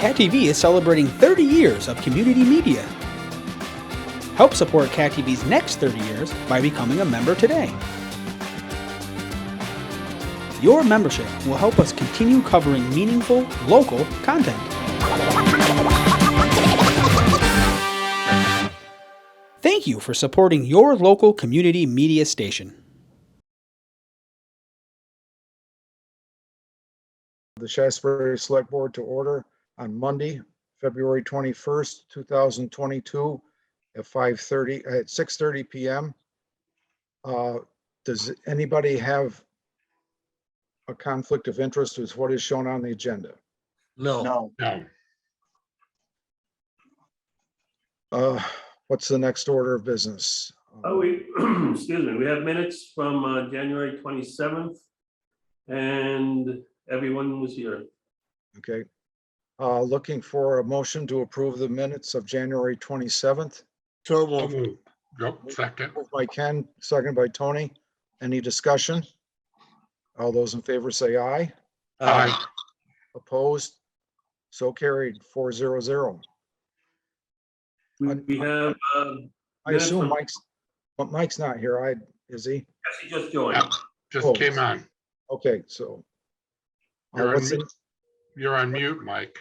Cat TV is celebrating 30 years of community media. Help support Cat TV's next 30 years by becoming a member today. Your membership will help us continue covering meaningful, local content. Thank you for supporting your local community media station. The Shaftsbury Select Board to order on Monday, February 21st, 2022 at 6:30 p.m. Does anybody have a conflict of interest with what is shown on the agenda? No. What's the next order of business? Excuse me, we have minutes from January 27th, and everyone was here. Okay. Looking for a motion to approve the minutes of January 27th. So moved. Yep, second. Moved by Ken, second by Tony. Any discussion? All those in favor say aye. Aye. Opposed? So carried, 400. We have, I assume minutes Mike's not here. Is he? yes, he just joined. Yep, just came on. Okay, so. You're on what's mute. You're on mute, Mike.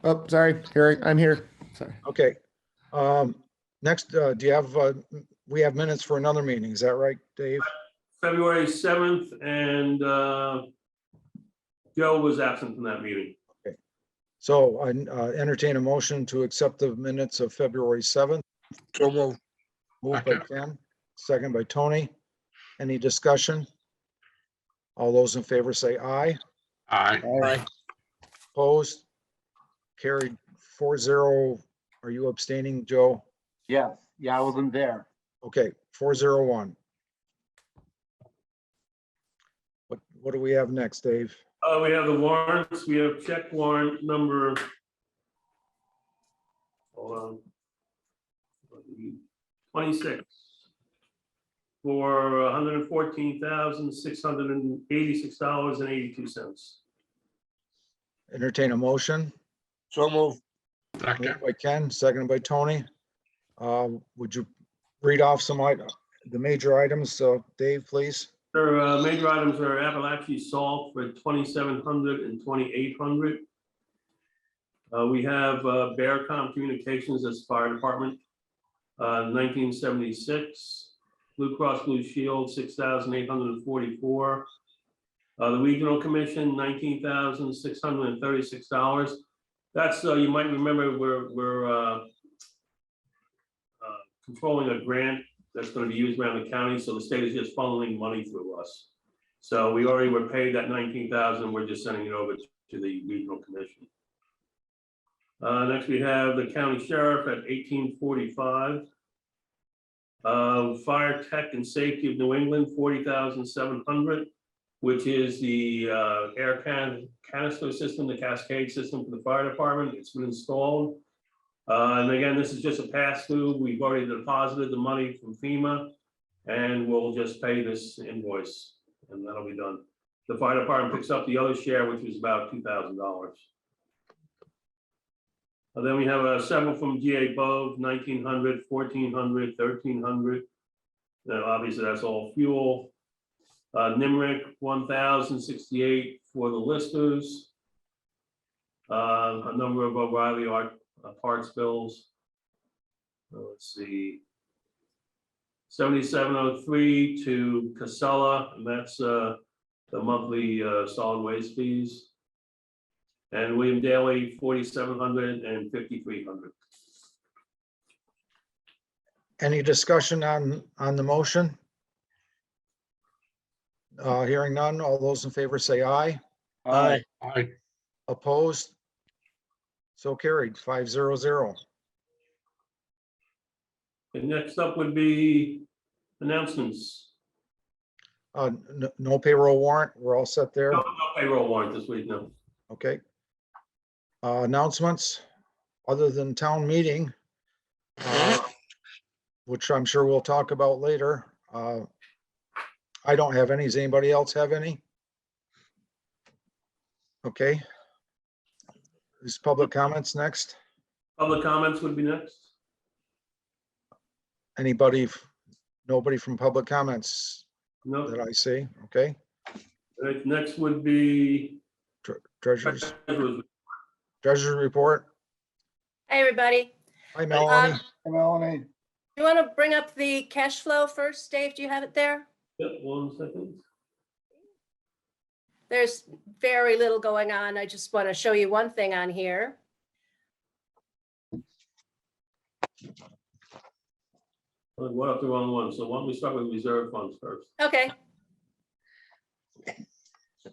Oh, sorry, I'm here. Sorry. Okay. Next, do you have, we have minutes for another meeting. Is that right, Dave? February 7th, and Joe was absent from that meeting. So I entertain a motion to accept the minutes of February 7th. So moved. Moved by Ken, second by Tony. Any discussion? All those in favor say aye. Aye. Opposed? Carried 4-0. Are you abstaining, Joe? Yes, yeah, I wasn't there. Okay, 401. What do we have next, Dave? We have the warrants. We have check warrant number, hold on, 26 for $114,686.82. Entertain a motion. So moved. Moved Second. by Ken, seconded by Tony. Would you read off the major items, Dave, please? Their major items are Appalachia salt for $2,700 and $2,800. We have Bearcom Communications as fire department, 1976. Blue Cross Blue Shield, $6,844. The Regional Commission, $19,636. That's you might remember we're controlling a grant that's going to be used around the county, so the state is just funneling money through us. So we already were paid that $19,000. We're just sending it over to the Regional Commission. Next, we have the county sheriff at $1,845. Fire Tech and Safety of New England, $40,700, which is the air canister system, the cascade system for the fire department. It's been installed. And again, this is just a pass through. We've already deposited the money from FEMA, and we'll just pay this invoice, and that'll be done. The fire department picks up the other share, which was about $2,000. And then we have several from GA Bove, $1,900, $1,400, $1,300. Now, obviously, that's all fuel. NIMRIC, $1,068 for the listers. A number of O'Reilly parts bills. Let's see. 7703 to Casella, and that's the monthly solid waste fees. And William Daly, $4,700 and $5,300. Any discussion on the motion? Hearing none, all those in favor say aye. Aye. Opposed? So carried, 500. And next up would be announcements. No payroll warrant, we're all set there. No payroll warrant this week, no. Okay. Announcements, other than town meeting, which I'm sure we'll talk about later. I don't have any. Does anybody else have any? Okay. Is public comments next? Public comments would be next. Anybody, nobody from public comments No, that I see? Okay. right, next would be. Treasurer's report. Hey, everybody. Hi, Melanie. Melanie. You want to bring up the cash flow first, Dave? Do you have it there? Yep, 1 second. There's very little going on. I just want to show you one thing on here. What up the wrong one? So why don't we start with reserve funds first? Okay.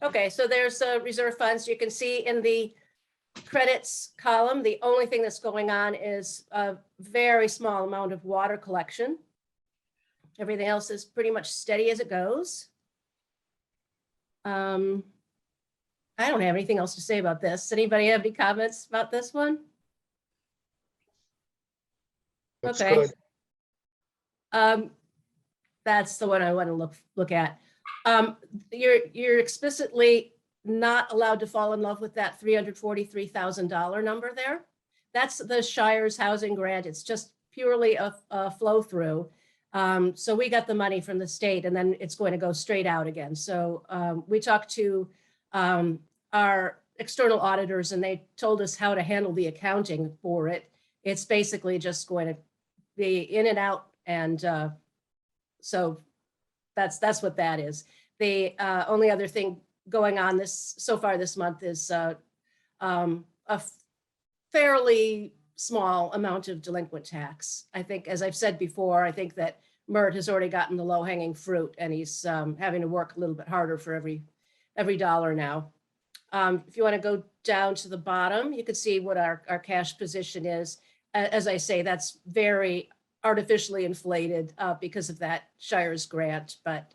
Okay, so there's reserve funds. You can see in the credits column, the only thing that's going on is a very small amount of water collection. Everything else is pretty much steady as it goes. I don't have anything else to say about this. Anybody have any comments about this one? Looks Okay. good. That's the one I want to look at. You're explicitly not allowed to fall in love with that $343,000 number there. That's the Shires housing grant. It's just purely a flow through. So we got the money from the state and then it's going to go straight out again. So we talked to our external auditors and they told us how to handle the accounting for it. It's basically just going to be in and out. And so that's what that is. The only other thing going on so far this month is a fairly small amount of delinquent tax. I think, as I've said before, I think that Mert has already gotten the low hanging fruit and he's having to work a little bit harder for every dollar now. If you want to go down to the bottom, you can see what our cash position is. As I say, that's very artificially inflated because of that Shires grant, but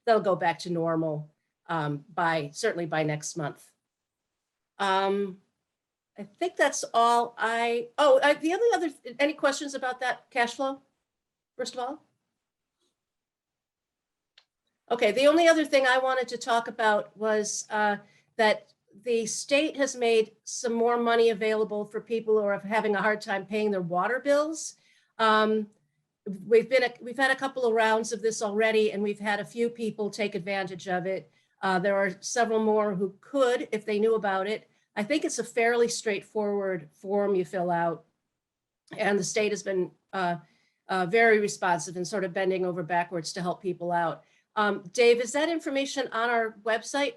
that'll go back to normal certainly by next month. I think that's all the only other, any questions about that cash flow, first of all? Okay, the only other thing I wanted to talk about was that the state has made some more money available for people who are having a hard time paying their water bills. We've had a couple of rounds of this already, and we've had a few people take advantage of it. There are several more who could if they knew about it. I think it's a fairly straightforward form you fill out, and the state has been very responsive and sort of bending over backwards to help people out. Dave, is that information on our website?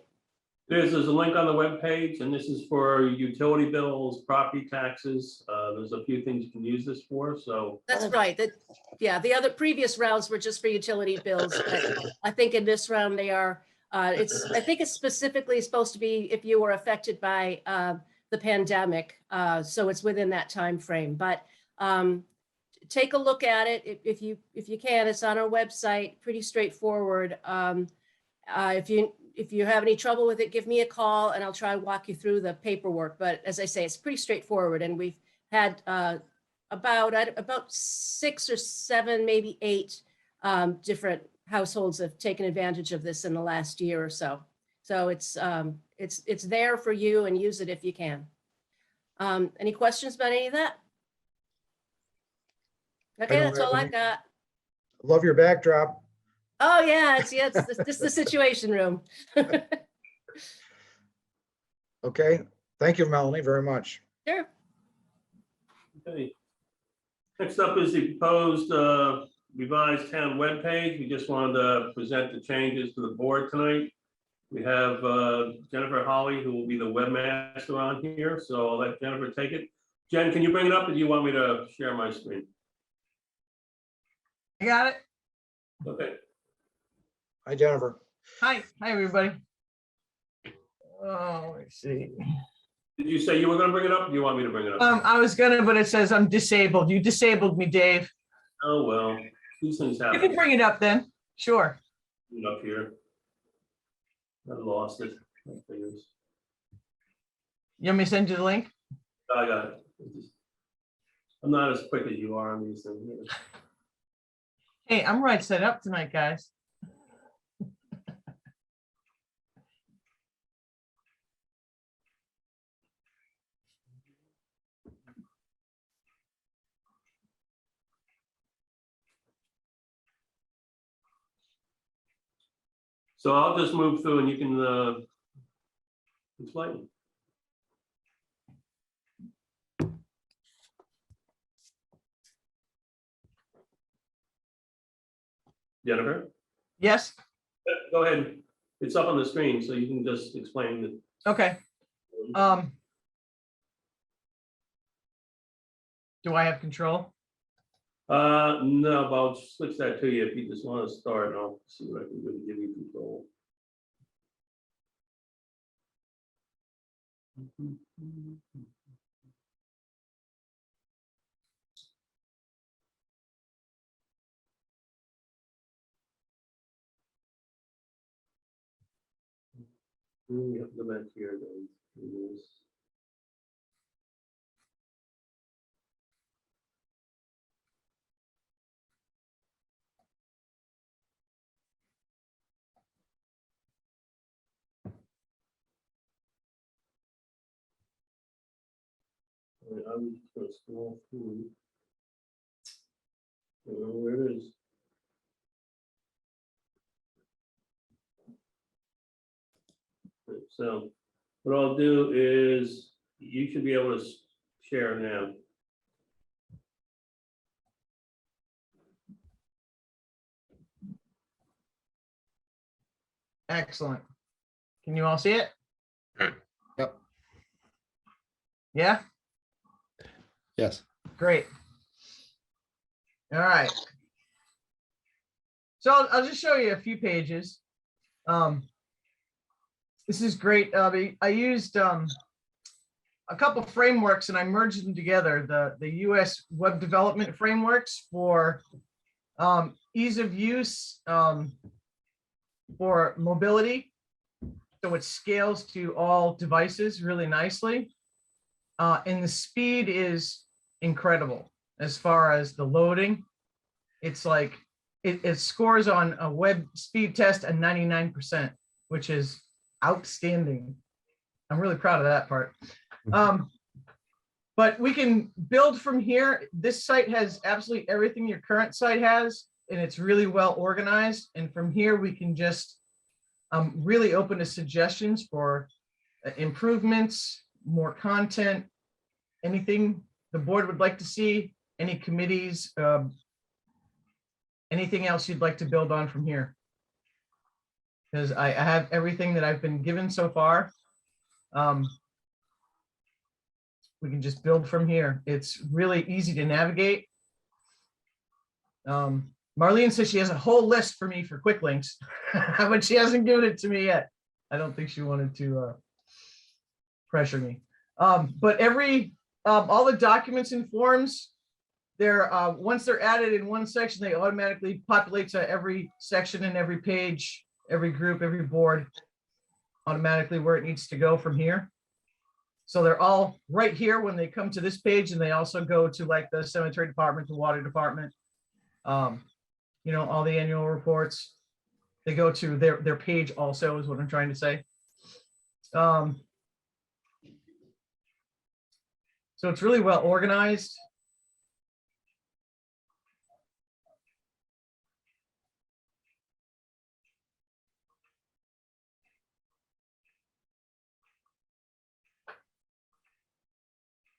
There's a link on the webpage, and this is for utility bills, property taxes. There's a few things you can use this for, so. That's right. The other previous rounds were just for utility bills. But I think in this round they are, I think it's specifically supposed to be if you were affected by the pandemic. So it's within that time frame. But take a look at it if you can. It's on our website, pretty straightforward. If you have any trouble with it, give me a call and I'll try to walk you through the paperwork. But as I say, it's pretty straightforward. And we've had about 6 or 7, maybe 8 different households have taken advantage of this in the last year or so. So it's there for you, and use it if you can. Any questions about any of that? Okay, that's all I've got. Love your backdrop. Oh yeah, it's just the situation room. Okay. Thank you, Melanie, very much. Sure. Okay. Next up is the proposed revised town webpage. We just wanted to present the changes to the board tonight. We have Jennifer Holly, who will be the webmaster on here. So I'll let Jennifer take it. Jen, can you bring it up, or do you want me to share my screen? I got it. Okay. Hi, Jennifer. Hi, everybody. Oh, let's see. Did you say you were going to bring it up, or do you want me to bring it up? I was gonna, but it says I'm disabled. You disabled me, Dave. Oh, well, these things You happen. can bring it up then. Sure. Bring it up here. I lost it. You want me to send you the link? I got it. I'm not as quick as you are on these things. Hey, I'm right set up tonight, guys. So I'll just move through and you can explain. Jennifer, Yes, go ahead. It's up on the screen, so you can just explain it. okay. Do I have control? No, but I'll switch that to you if you just want to start, and I'll see what I can do to give you control. You have to go back here, then. I'm just gonna scroll through. I don't know where it is. So what I'll do is you should be able to share now. Excellent. Can you all see it? Yep. Yeah, Yes. great. All right. So I'll just show you a few pages. This is great. I used a couple frameworks and I merged them together. The US web development frameworks for ease of use for mobility. So it scales to all devices really nicely. And the speed is incredible as far as the loading. It's like, it scores on a web speed test at 99%, which is outstanding. I'm really proud of that part. But we can build from here. This site has absolutely everything your current site has, and it's really well organized. And from here, we can just really open to suggestions for improvements, more content, anything the board would like to see, any committees, anything else you'd like to build on from here. Because I have everything that I've been given so far. We can just build from here. It's really easy to navigate. Marlene says she has a whole list for me for quick links, but she hasn't given it to me yet. I don't think she wanted to pressure me. But all the documents and forms, they're once they're added in one section, they automatically populate to every section and every page, every group, every board, automatically where it needs to go from here. So they're all right here when they come to this page, and they also go to like the cemetery department, the water department, you know, all the annual reports. They go to their page also, is what I'm trying to say. So it's really well organized.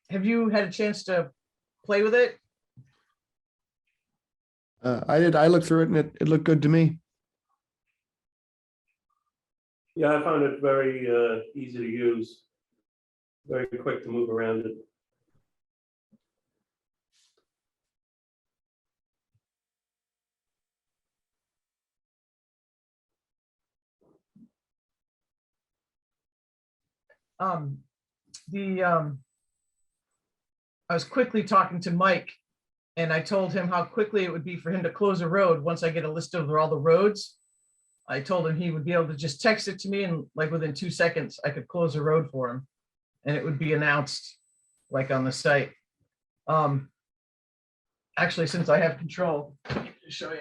Have you had a chance to play with it? I did. I looked through it and it looked good to me. Yeah, I found it very easy to use, very quick to move around it. I was quickly talking to Mike, and I told him how quickly it would be for him to close a road once I get a list of all the roads. I told him he would be able to just text it to me, and like within 2 seconds, I could close a road for him, and it would be announced like on the site. Actually, since I have control, I can show you.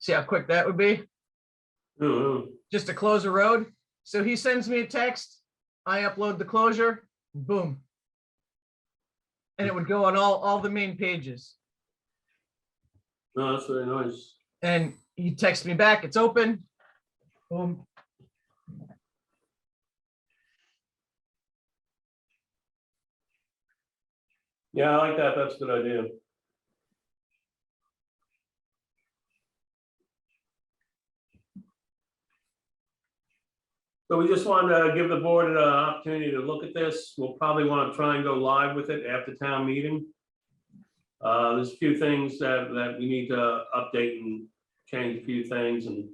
See how quick that would be? Ooh, Just to close a road. So he sends me a text, I upload the closure, boom. And it would go on all the main pages. no, that's very nice. And he texts me back, it's open. Boom. Yeah, I like that. That's a good idea. So we just wanted to give the board an opportunity to look at this. We'll probably want to try and go live with it after town meeting. There's a few things that we need to update and change a few things, and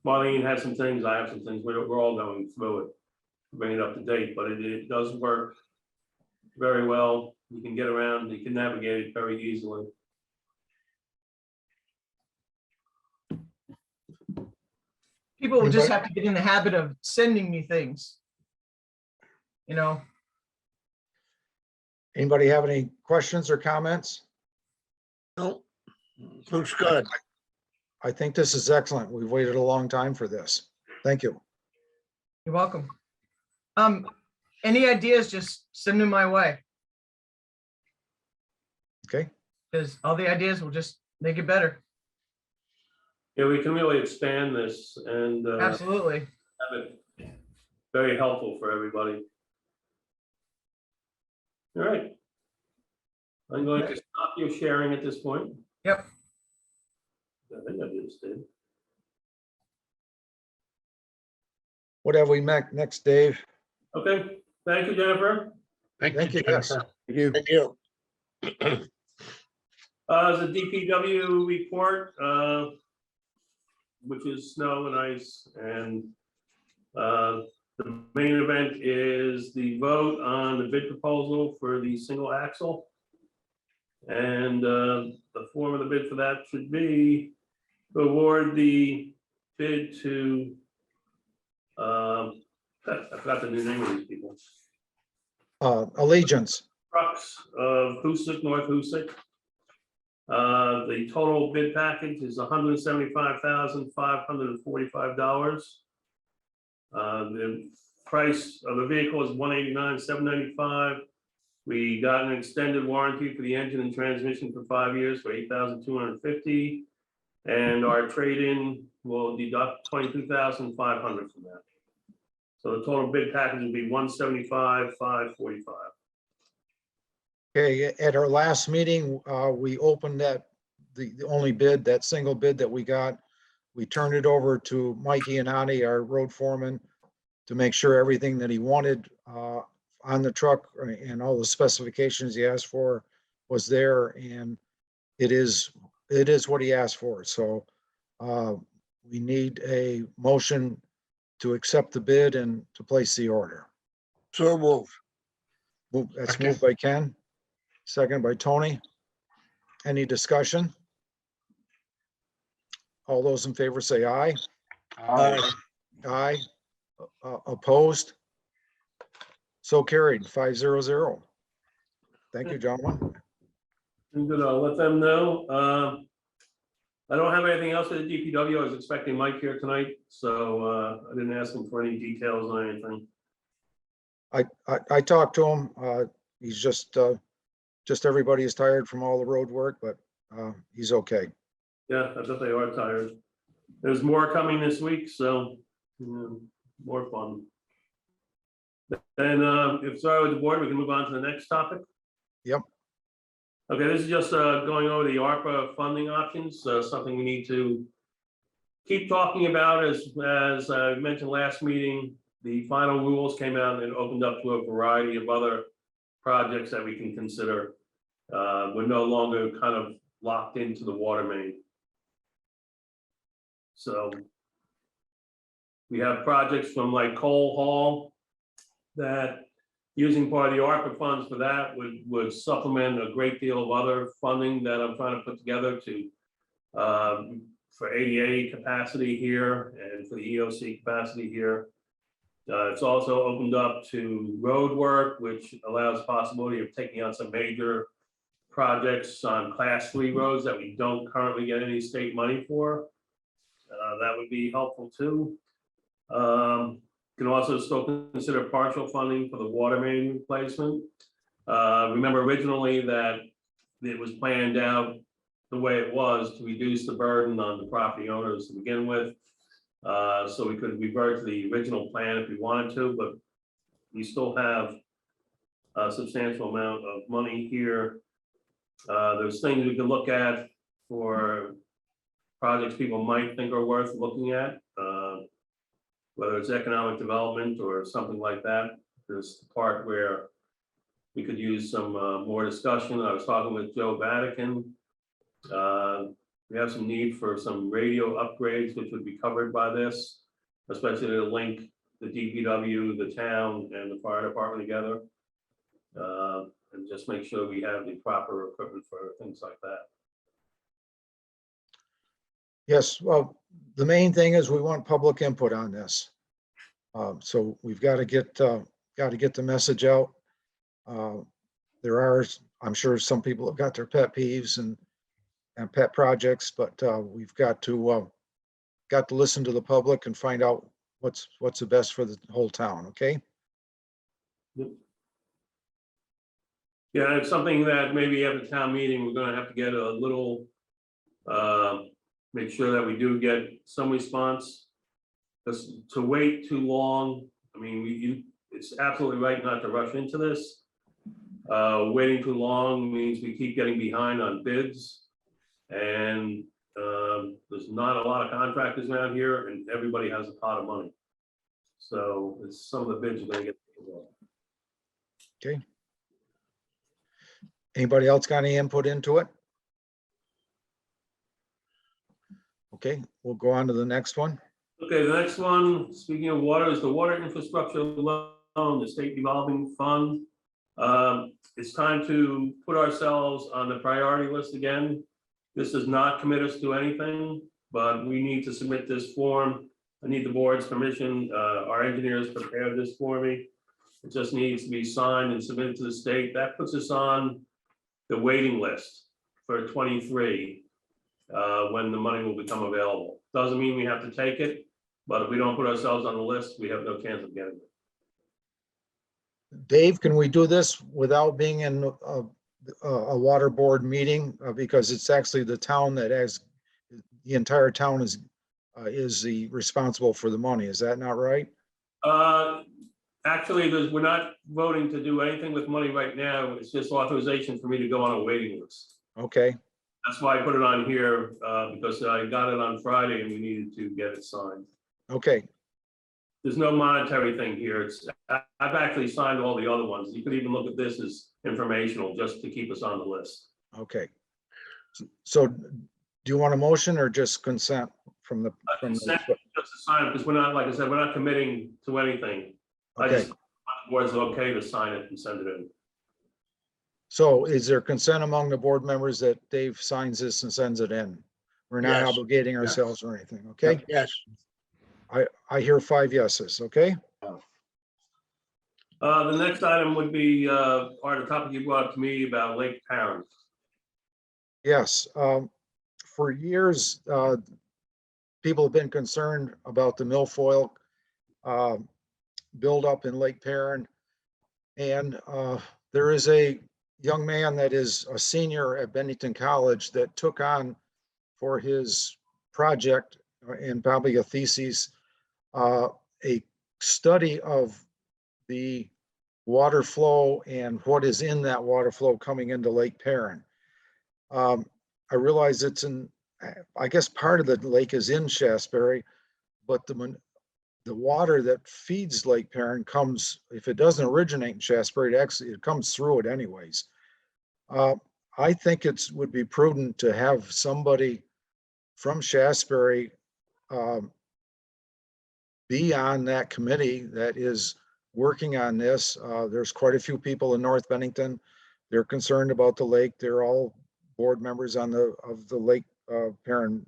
Marlene has some things, I have some things. We're all going through it, bring it up to date, but it does work very well. You can get around, you can navigate it very easily. People will just Anybody- have to get in the habit of sending me things. You know, Anybody have any questions or comments? No, looks good. I think this is excellent. We've waited a long time for this. Thank you. you're welcome. Any ideas, just send them my way, Okay, because all the ideas will just make it better. Yeah, we can really expand this and have Absolutely. it very helpful for everybody. All right. I'm going to stop your sharing at this point. Yep. I think I just did. what have we met next, Dave? Okay, thank you, Jennifer. Thank you, yes. Jennifer. Thank you. Thank you. There's a DPW report, which is snow and ice, and the main event is the vote on the bid proposal for the single axle. And the form of the bid for that should be to award the bid to, I forgot the new name of these people. Allegiance, Trucks of Hoosick, North Hoosick. The total bid package is $175,545. The price of the vehicle is $189,795. We got an extended warranty for the engine and transmission for 5 years for $8,250. And our trade-in will deduct $22,500 from that. So the total bid package will be $175,545. okay, at our last meeting, we opened that, the only bid, that single bid that we got. We turned it over to Mikey and Ani, our road foreman, to make sure everything that he wanted on the truck and all the specifications he asked for was there, and it is what he asked for. So we need a motion to accept the bid and to place the order. So moved. That's Okay. moved by Ken, second by Tony. Any discussion? All those in favor say aye. Aye. Aye. Opposed? So carried, 500. Thank you, gentlemen. I'm good, I'll let them know. I don't have anything else with the DPW. I was expecting Mike here tonight, so I didn't ask him for any details or anything. I talked to him. He's just everybody is tired from all the road work, but he's okay. Yeah, I bet they are tired. There's more coming this week, so more fun. And if sorry with the board, we can move on to the next topic. Yep. Okay, this is just going over the ARPA funding options, something we need to keep talking about. As I mentioned last meeting, the final rules came out and it opened up to a variety of other projects that we can consider. We're no longer kind of locked into the water main. So we have projects from like Cole Hall that using part of the ARPA funds for that would supplement a great deal of other funding that I'm trying to put together to for ADA capacity here and for the EOC capacity here. It's also opened up to road work, which allows possibility of taking on some major projects on class 3 roads that we don't currently get any state money for. that would be helpful too. Can also still consider partial funding for the water main replacement. Remember originally that it was planned out the way it was to reduce the burden on the property owners to begin with. So we could revert to the original plan if we wanted to, but we still have a substantial amount of money here. There's things we can look at for projects people might think are worth looking at, whether it's economic development or something like that. There's the part where we could use some more discussion. I was talking with Joe Vatican. We have some need for some radio upgrades, which would be covered by this, especially to link the DPW, the town, and the fire department together. And just make sure we have the proper equipment for things like that. Yes, well, the main thing is we want public input on this. So we've got to get the message out. There are, I'm sure some people have got their pet peeves and pet projects, but we've got to listen to the public and find out what's the best for the whole town. Okay. Yep. Yeah, it's something that maybe at the town meeting, we're gonna have to get a little, make sure that we do get some response. Because to wait too long, I mean, it's absolutely right not to rush into this. Waiting too long means we keep getting behind on bids. And there's not a lot of contractors around here and everybody has a pot of money. So it's some of the bids are gonna get. Okay. Anybody else got any input into it? Okay, we'll go on to the next one. Okay, the next one, speaking of water, is the water infrastructure loan, the state revolving fund. It's time to put ourselves on the priority list again. This does not commit us to anything, but we need to submit this form. I need the board's permission. Our engineers prepared this for me. It just needs to be signed and submitted to the state. That puts us on the waiting list for 23 when the money will become available. Doesn't mean we have to take it, but if we don't put ourselves on the list, we have no chance of getting it. Dave, can we do this without being in a water board meeting? Because it's actually the town that has, the entire town is the responsible for the money. Is that not right? Actually, we're not voting to do anything with money right now. It's just authorization for me to go on a waiting list. Okay, That's why I put it on here, because I got it on Friday and we needed to get it signed. okay, There's no monetary thing here. I've actually signed all the other ones. You could even look at this as informational, just to keep us on the list. okay. So do you want a motion or just consent from the? Consent, just to sign it, because we're not, like I said, we're not committing to anything. I Okay, just want the board's okay to sign it and send it in. so is there consent among the board members that Dave signs this and sends it in? We're not Yes. obligating ourselves or anything, okay? Yes, I hear 5 yeses, okay? The next item would be, part of the topic you brought up to me about Lake Parent. Yes, for years, people have been concerned about the milfoil buildup in Lake Perrin. And there is a young man that is a senior at Bennington College that took on for his project and probably a thesis, a study of the water flow and what is in that water flow coming into Lake Perrin. I realize it's I guess part of the lake is in Shaftsbury, but the water that feeds Lake Perrin comes, if it doesn't originate in Shaftsbury, it comes through it anyways. I think would be prudent to have somebody from Shaftsbury be on that committee that is working on this. There's quite a few people in North Bennington. They're concerned about the lake. They're all board members of the Lake Perrin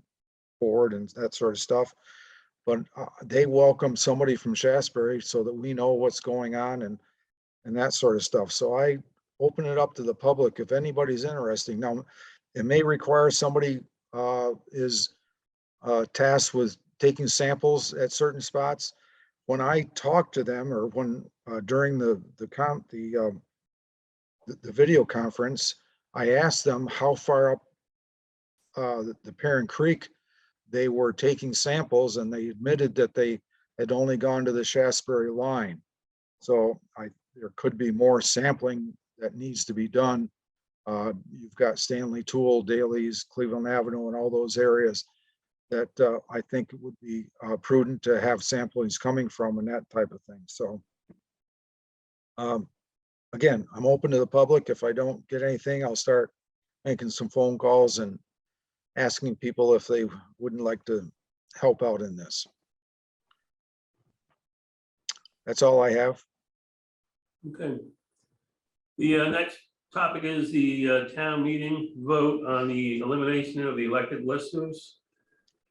board and that sort of stuff. But they welcome somebody from Shaftsbury so that we know what's going on and that sort of stuff. So I open it up to the public if anybody's interested. Now, it may require somebody is tasked with taking samples at certain spots. When I talked to them, or when during the video conference, I asked them how far up the Parent Creek they were taking samples, and they admitted that they had only gone to the Shaftsbury line. So there could be more sampling that needs to be done. You've got Stanley Tool, Daly's, Cleveland Avenue, and all those areas that I think it would be prudent to have samplings coming from and that type of thing. So again, I'm open to the public. If I don't get anything, I'll start making some phone calls and asking people if they wouldn't like to help out in this. That's all I have. Okay. The next topic is the town meeting vote on the elimination of the elected listers.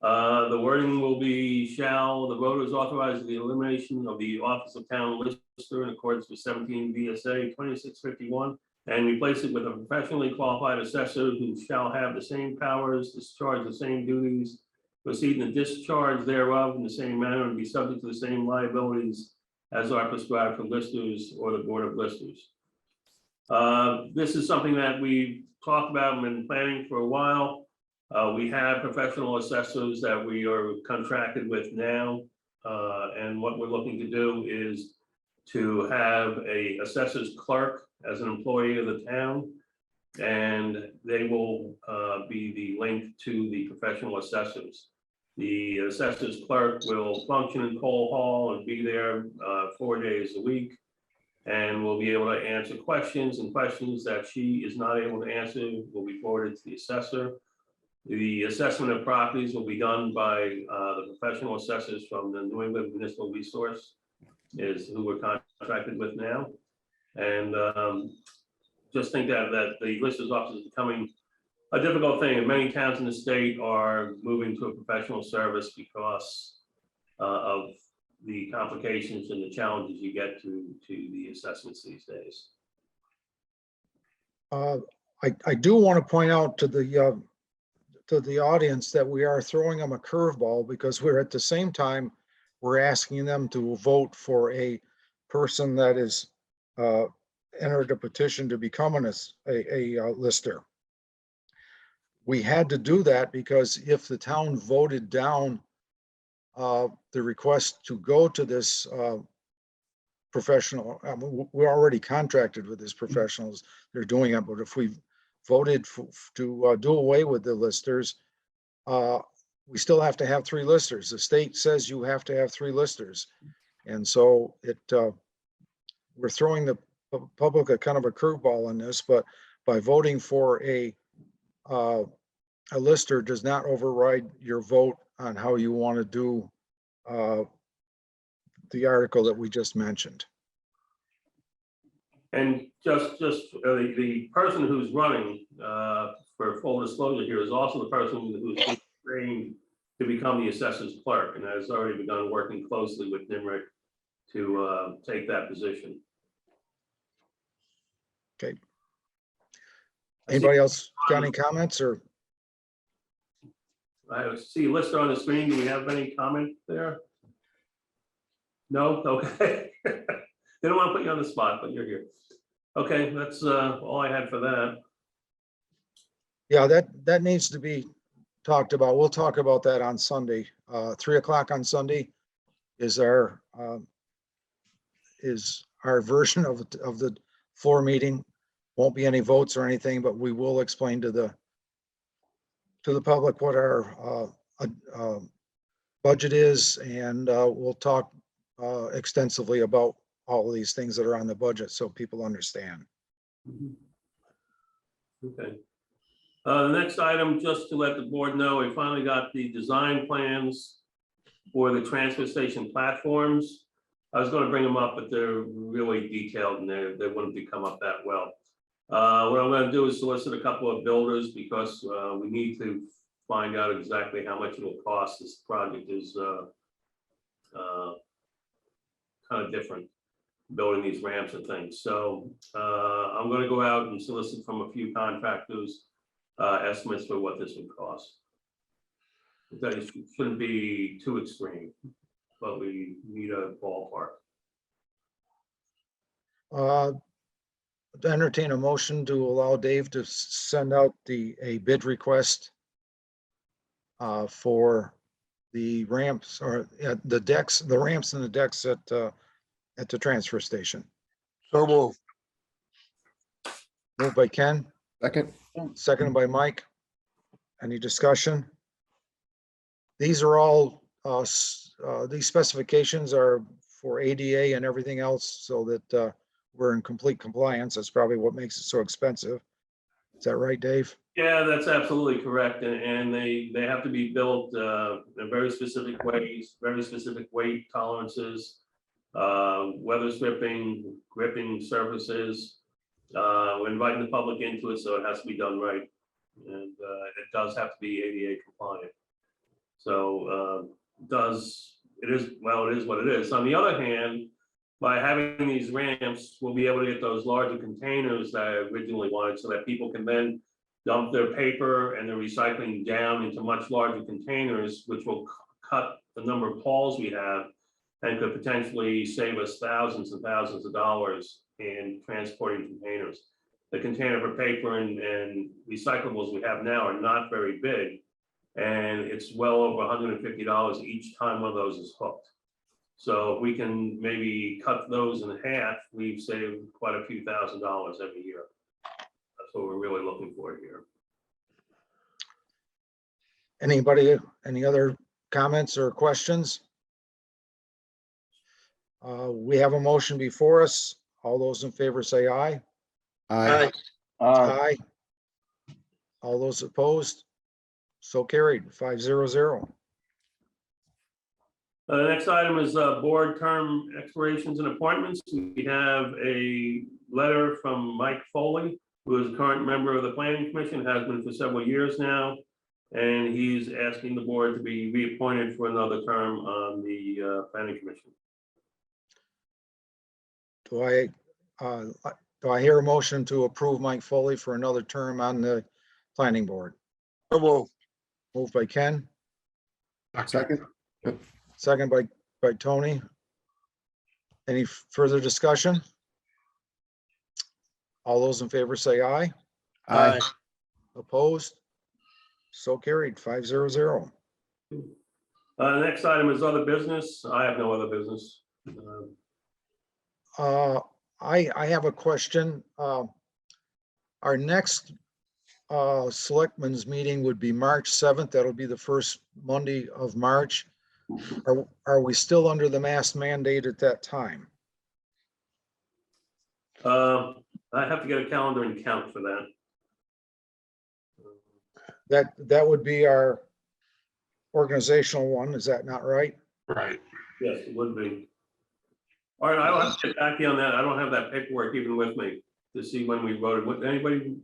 The wording will be, shall the voters authorize the elimination of the office of town lister in accordance with 17 VSA 2651 and replace it with a professionally qualified assessor who shall have the same powers, discharge the same duties, proceed in the discharge thereof in the same manner, and be subject to the same liabilities as are prescribed for listers or the board of listers. This is something that we've talked about and been planning for a while. We have professional assessors that we are contracted with now. And what we're looking to do is to have a assessor's clerk as an employee of the town. And they will be the link to the professional assessors. The assessor's clerk will function in Cole Hall and be there 4 days a week. And will be able to answer questions, and questions that she is not able to answer will be forwarded to the assessor. The assessment of properties will be done by the professional assessors from the New England Municipal Resource, is who we're contracted with now. And just think that the lister's office is becoming a difficult thing, and many towns in the state are moving to a professional service because of the complications and the challenges you get to the assessments these days. I do want to point out to the audience that we are throwing them a curveball, because we're at the same time, we're asking them to vote for a person that is entered a petition to become a lister. We had to do that because if the town voted down the request to go to this professional, we're already contracted with these professionals, they're doing it, but if we voted to do away with the listers, we still have to have 3 listers. The state says you have to have 3 listers. And so we're throwing the public a kind of a curveball on this, but by voting for a lister does not override your vote on how you want to do the article that we just mentioned. And just the person who's running, for full disclosure here, is also the person who's trained to become the assessor's clerk, and has already begun working closely with NIMRIC to take that position. Okay. Anybody else got any comments? Or I see a lister on the screen. Do we have any comment there? No? Okay. They don't want to put you on the spot, but you're here. Okay, that's all I had for that. yeah, that needs to be talked about. We'll talk about that on Sunday. 3 o'clock on Sunday is our version of the floor meeting. Won't be any votes or anything, but we will explain to the public what our budget is, and we'll talk extensively about all of these things that are on the budget so people understand. Okay. The next item, just to let the board know, we finally got the design plans for the transfer station platforms. I was going to bring them up, but they're really detailed and they wouldn't come up that well. What I'm going to do is solicit a couple of builders, because we need to find out exactly how much it'll cost. This project is kind of different, building these ramps and things. So I'm going to go out and solicit from a few contractors estimates for what this would cost. That it shouldn't be too extreme, but we need a ballpark. To entertain a motion to allow Dave to send out a bid request for the ramps or the decks, the ramps and the decks at the transfer station. So moved. Moved by Ken, Second, seconded by Mike. Any discussion? These are all, these specifications are for ADA and everything else so that we're in complete compliance. That's probably what makes it so expensive. Is that right, Dave? Yeah, that's absolutely correct, and they have to be built in very specific ways, very specific weight tolerances, weather stripping, gripping surfaces. We're inviting the public into it, so it has to be done right, and it does have to be ADA compliant. So it is what it is. On the other hand, by having these ramps, we'll be able to get those larger containers that I originally wanted so that people can then dump their paper and their recycling down into much larger containers, which will cut the number of hauls we have and could potentially save us thousands and thousands of dollars in transporting containers. The container for paper and recyclables we have now are not very big, and it's well over $150 each time one of those is hooked. So if we can maybe cut those in half, we've saved quite a few $1,000s every year. That's what we're really looking for here. Anybody, any other comments or questions? We have a motion before us. All those in favor say aye. aye. Aye. All those opposed? So carried, 500. The next item is board term expirations and appointments. We have a letter from Mike Foley, who is a current member of the Planning Commission, has been for several years now. And he's asking the board to be reappointed for another term on the Planning Commission. Do I hear a motion to approve Mike Foley for another term on the planning board? So moved. Moved by Ken, Second, second by Tony. Any further discussion? All those in favor say aye. aye. Opposed? So carried, 500. Next item is other business. I have no other business. I have a question. Our next selectmen's meeting would be March 7th. That'll be the first Monday of March. Are we still under the mask mandate at that time? I have to get a calendar and count for that. That would be our organizational one. Is that not right? Right. Yes, it would be. All right, I'll have to get back to you on that. I don't have that paperwork even with me to see when we voted. What, anybody,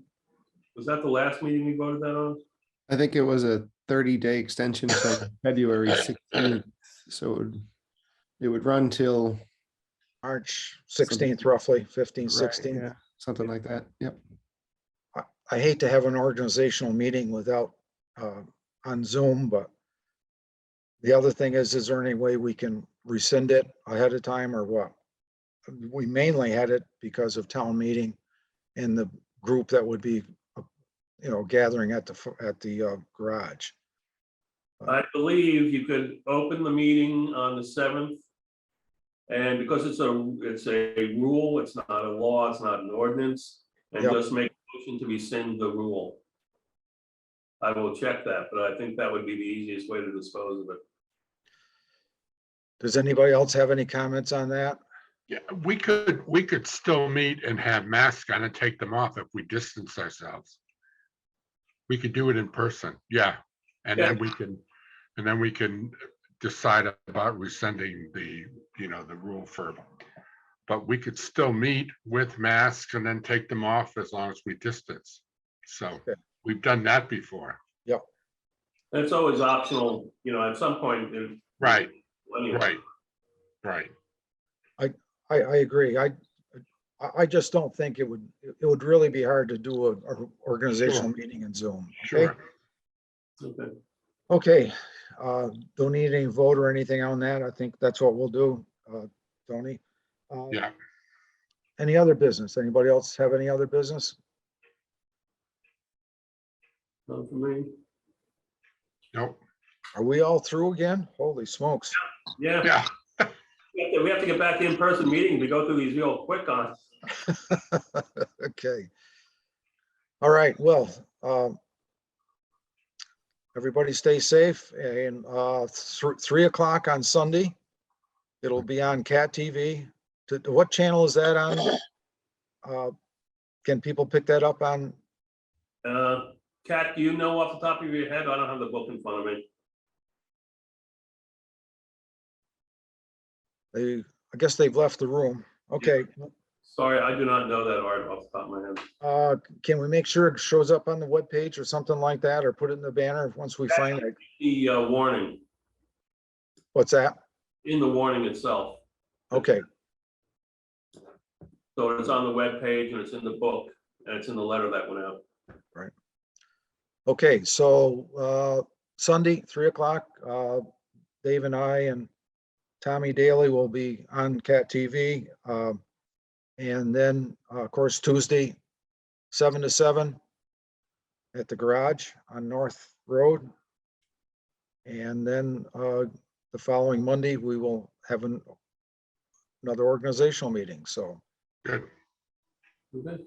was that the last meeting we voted that on? I think it was a 30-day extension from February 16th. So it would run till March 16th, roughly 15, right, 16. yeah, something like that. Yep. I hate to have an organizational meeting without on Zoom, but the other thing is there any way we can rescind it ahead of time or what? We mainly had it because of town meeting and the group that would be, gathering at the garage. I believe you could open the meeting on the 7th. And because it's a rule, it's not a law, it's not an ordinance, and Yep. just make a motion to rescind the rule. I will check that, but I think that would be the easiest way to dispose of it. Does anybody else have any comments on that? Yeah, we could still meet and have masks on and take them off if we distance ourselves. We could do it in person, yeah. And then we can decide about rescinding the rule for, but we could still meet with masks and then take them off as long as we distance. So Okay. we've done that before. And it's always optional, at some point. Right, Anyway. right. I agree. I just don't think it would really be hard to do a organizational meeting in Zoom. Okay. Sure. Okay. Okay, don't need any vote or anything on that. I think that's what we'll do, Tony. Yeah. Any other business? Anybody else have any other business? Not for me. Nope. Are we all through again? Holy smokes. Yeah, Yeah. we have to get back to in-person meetings to go through these real quick on. Okay. All right, well, everybody stay safe and 3 o'clock on Sunday. It'll be on Cat TV. What channel is that on? Can people pick that up on? Kat, do you know off the top of your head? I don't have the book in front of me. I guess they've left the room. Okay, Sorry, I do not know that art off the top of my head. can we make sure it shows up on the webpage or something like that, or put it in the banner once we find it? The warning, What's that? in the warning itself. Okay, So it's on the webpage and it's in the book and it's in the letter that went out. okay, so Sunday, 3 o'clock, Dave and I and Tommy Daly will be on Cat TV. And then, of course, Tuesday, 7 to 7 at the garage on North Road. And then the following Monday, we will have another organizational meeting. So Good. Okay.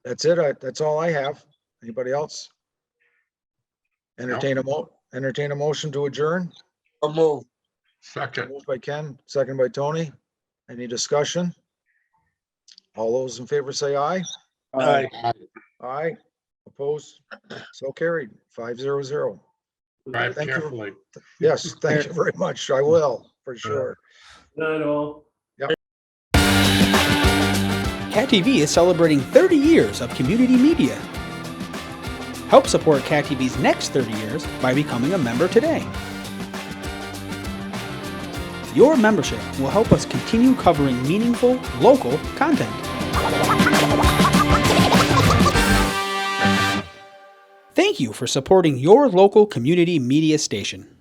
that's it. That's all I have. Anybody else? Entertain a motion to adjourn. So moved. Second. Moved by Ken, second by Tony. Any discussion? All those in favor say aye. Aye. Aye. Opposed? So carried. 5-0-0. Drive Thank you. carefully. Yes, thank you very much. I will, for sure. Not at all. Cat TV is celebrating 30 years of community media. Help support Cat TV's next 30 years by becoming a member today. Your membership will help us continue covering meaningful, local content. Thank you for supporting your local community media station.